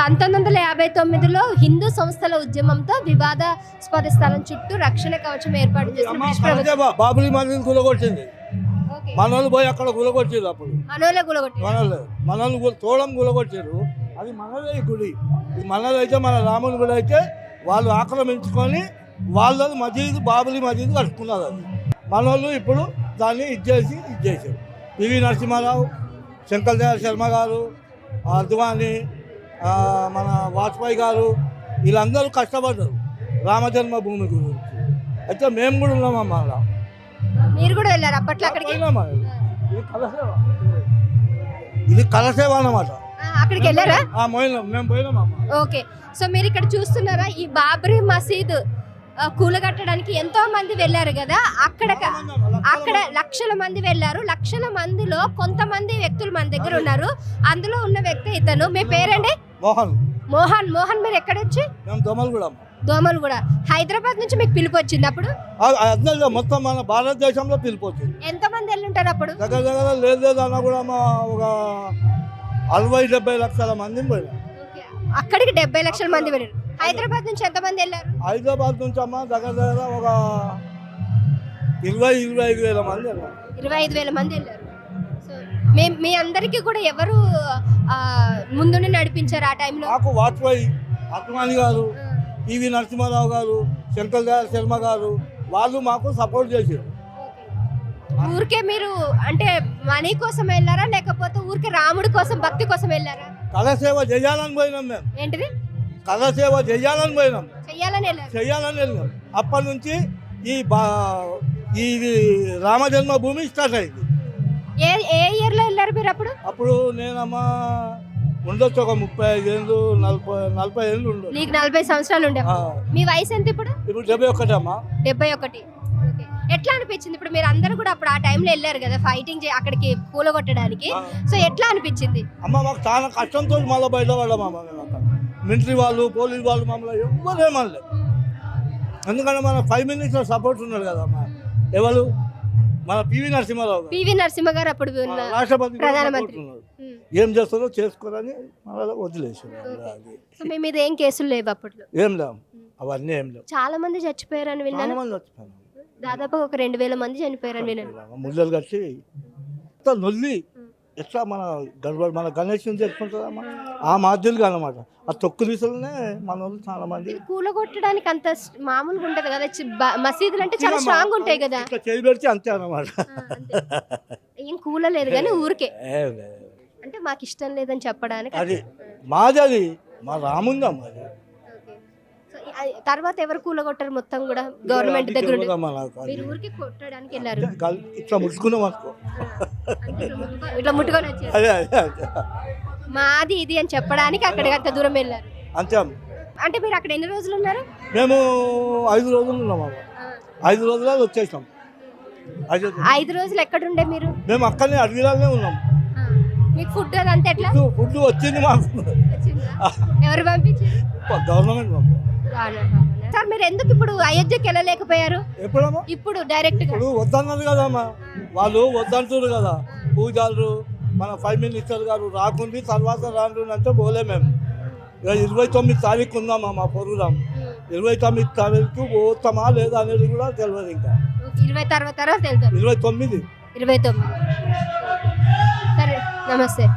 1959లో హిందూ సంస్థల ఉద్యమంతో వివాదాస్పద స్థలం చుట్టూ రక్షణ కవచం ఏర్పాటు చేసిన బ్రిటిష్ ప్రభుత్వం. బాబులి మందిని కూలగొట్టింది. ఓకే. మనోళ్ళు పోయి అక్కడ కూలగొట్టారు. అప్పుడు మనోళ్ళే కూలగొట్టారు. మనల్ని తోడం కూలగొట్టారు. అది మనదే గుడి. ఇది మనదైతే మన రాముని గుడి అయితే వాళ్ళు ఆక్రమించుకొని వాళ్ళది మసీదు బాబులి మసీదు కట్టుకున్నారు. అది మనోళ్ళు ఇప్పుడు దాన్ని ఇచ్చేసారు. పివి నరసింహారావు, శంకర్ దయాళ్ శర్మ గారు, అద్వానీ, మన వాజ్పేయి గారు వీళ్ళందరూ కష్టపడ్డారు రామజన్మభూమి గురించి. అయితే మేము కూడా ఉన్నామమ్మా. మీరు కూడా వెళ్ళారు అప్పట్లో అక్కడికి? ఇది కళసేవ అన్నమాట. అక్కడికి వెళ్ళారా? మేము పోయినామమ్మా. ఓకే. సో మీరు ఇక్కడ చూస్తున్నారా, ఈ బాబ్రీ మసీదు కూలగట్టడానికి ఎంతో మంది వెళ్ళారు కదా. అక్కడ లక్షల మంది వెళ్ళారు. లక్షల మందిలో కొంతమంది వ్యక్తులు మన దగ్గర ఉన్నారు. అందులో ఉన్న వ్యక్తి ఇతను. మీ పేరండి? మోహన్. మోహన్ మీరు ఎక్కడ వచ్చి? దోమలగూడ. హైదరాబాద్ నుంచి మీకు పిలుపు వచ్చింది అప్పుడు? మొత్తం మన భారతదేశంలో పిలుపు వచ్చింది. ఎంత మంది వెళ్ళుంటారు అప్పుడు? దగ్గర లేదు అన్న కూడా ఒక 60-70 లక్షల మంది పోయినారు. అక్కడికి 70 లక్షల మంది వెళ్ళారు. హైదరాబాద్ నుంచి ఎంత మంది వెళ్ళారు? హైదరాబాద్ నుంచి అమ్మ దగ్గర ఒక 20-25 వేల మంది వెళ్ళారు. 25 వేల మంది వెళ్ళారు. సో మీ అందరికీ కూడా ఎవరు ముందుండి నడిపించారు ఆ టైంలో? నాకు వాజ్పేయి, అద్వానీ గారు, పివి నరసింహారావు గారు, శంకర్ దయాళ్ శర్మ గారు వాళ్ళు మాకు సపోర్ట్ చేశారు. ఊరికే మీరు అంటే మనీ కోసం వెళ్ళారా లేకపోతే ఊరికే రాముడి కోసం భక్తి కోసం వెళ్ళారా? కళసేవ చేయాలని పోయినాం మేము. ఏంటిది? కళసేవ చేయాలని పోయినాం. చెయ్యాలని వెళ్ళాం. అప్పటి నుంచి ఈ రామజన్మభూమి స్టార్ట్ అయింది. ఏ ఇయర్లో వెళ్ళారు మీరు అప్పుడు? అప్పుడు నేనమ్మా ఉండొచ్చు ఒక 35 ఏళ్ళు 40 ఏళ్ళు ఉండొచ్చు. నీకు 40 సంవత్సరాలు ఉండే. మీ వయసు ఎంత ఇప్పుడు? ఇప్పుడు 71 అమ్మా. 71. ఎట్లా అనిపించింది ఇప్పుడు మీరు అందరూ కూడా అప్పుడు ఆ టైంలో వెళ్ళారు కదా ఫైటింగ్ అక్కడికి కూలగొట్టడానికి? సో ఎట్లా అనిపించింది? అమ్మ మాకు చాలా కష్టంతో మళ్ళీ బయటపడ్డామమ్మ. మేము అక్కడ మిలిటరీ వాళ్ళు, పోలీసు వాళ్ళు మమ్మల్ని ఎవ్వరు ఏమనలేదు. ఎందుకంటే మన 5 మినిట్స్ సపోర్ట్ ఉన్నారు కదమ్మా. ఎవరు? మన పివి నరసింహ గారు అప్పుడు రాష్ట్రపతి ప్రధానమంత్రి. ఏం చేస్తారో చేసుకోరని వదిలేసారు. మీ మీద ఏం కేసులు లేవు అప్పట్లో? ఏం లేవు, అవన్నీ ఏం లేవు. చాలా మంది చచ్చిపోయారని విన్నాను. దాదాపు ఒక 2000 మంది చనిపోయారని విన్నాను. ముళ్ళలు కట్టి నొల్లి ఎట్లా మన గణేష్ చేసుకుంటారమ్మా ఆ మాధ్యులుగా అనమాట. ఆ తొక్కు దిశలోనే మన వాళ్ళు చాలా మంది. కూలగొట్టడానికి అంత మామూలుగా ఉంటది కదా, మసీదులు అంటే చాలా స్ట్రాంగ్ ఉంటాయి కదా. చేయి పెడితే అంతే అన్నమాట. ఏం కూలలేదు కానీ ఊరికే అంటే మాకు ఇష్టం లేదని చెప్పడానికి. అది మాది, అది మా రాముందమ్మా. తర్వాత ఎవరు కూలగొట్టారు మొత్తం కూడా? గవర్నమెంట్ దగ్గర మీరు ఊరికి కొట్టడానికి వెళ్ళారు. ఇట్లా ముట్టుకున్నాం ఇట్లా ముట్టుకొని వచ్చారు. మాది ఇది అని చెప్పడానికి అక్కడికి అంత దూరం వెళ్ళారు అంతే. అంటే మీరు అక్కడ ఎన్ని రోజులు ఉన్నారు? మేము 5 రోజులు ఉన్నాం. 5 రోజులు వచ్చేసాం. 5 రోజులు ఎక్కడుండే మీరు? మేము అక్కడనే అడవిలోనే ఉన్నాం. మీకు ఫుడ్ అదంతా ఎట్లా? ఫుడ్ వచ్చింది మాకు. ఎవరు పంపించారు? గవర్నమెంట్ పంపించారు. సార్ మీరు ఎందుకు ఇప్పుడు అయోధ్యకి వెళ్ళలేకపోయారు? ఇప్పుడు డైరెక్ట్ ఇప్పుడు వద్దన్నారు కదమ్మా వాళ్ళు, వద్దంటారు కదా పూజారు. మన 5 మినిస్టర్ గారు రాకుంది తర్వాత రాను అంటే పోలే. మేము 29 తారీఖు ఉందామా మా ప్రోగ్రాం. 29 తారీఖు పోతామా లేదా అనేది కూడా తెలియదు. ఇంకా 20 తర్వాత 29. సరే, నమస్తే.